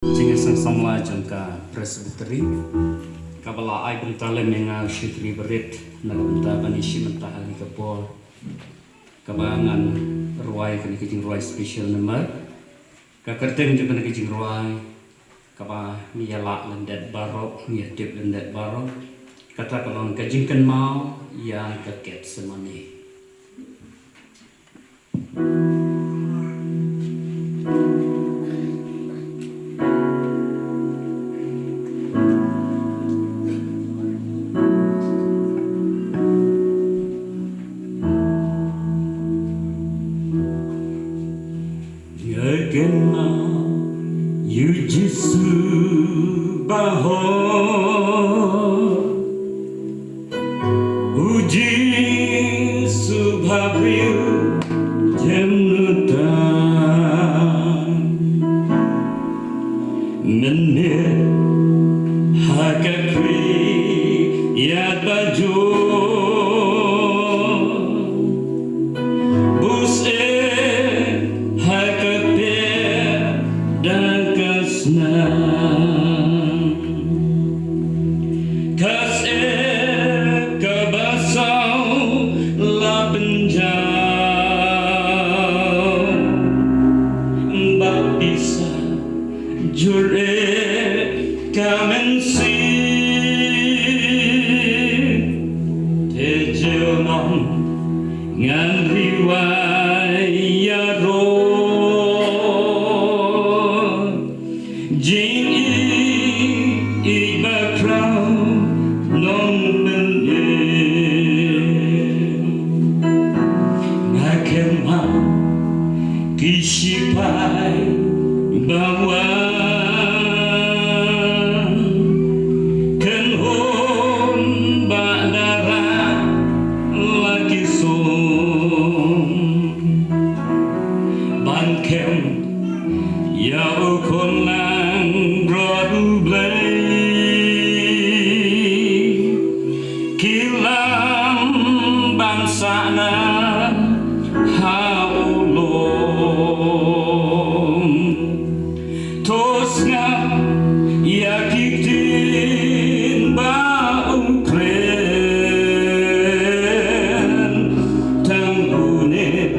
Jinga sang samla jangka presbytery kabala ai bentale menga shitri berit na benta banishi mentah ali kapol kabangan ruai kini kijing ruai special number kakerteng juga kini kijing ruai kaba miyala lendet baro miyatip lendet baro kata kalon kajingkan mau yang kaket semani Kenal you Jisu baho uji subhapriu jemutan menir hakakri yad baju Come and see Tejil non ngan riwaya ro Jing I bakrau non benih Ngakemau kishipai bawa Yau konang rodblay kilam bangsana haulom tosnya yakitin bau kren tanggune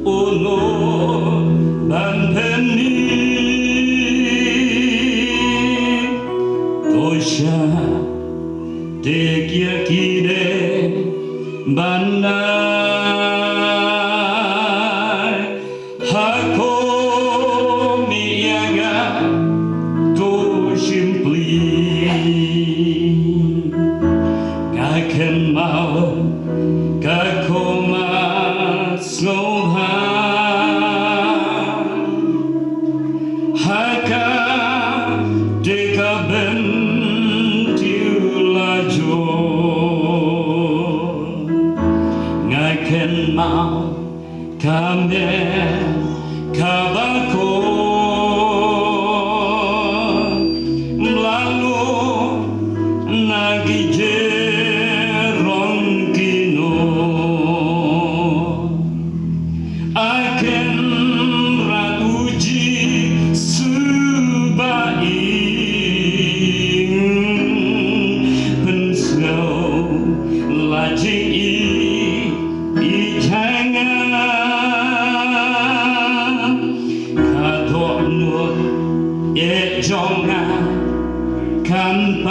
ono banpeni Tekia kide banai hako miyaga to simply kaken mau kakoma snowha haka dekaben Ngaken mau kame kabako mlalu nagije rongkino aken ratuji subaing pensau lajing Jangan kan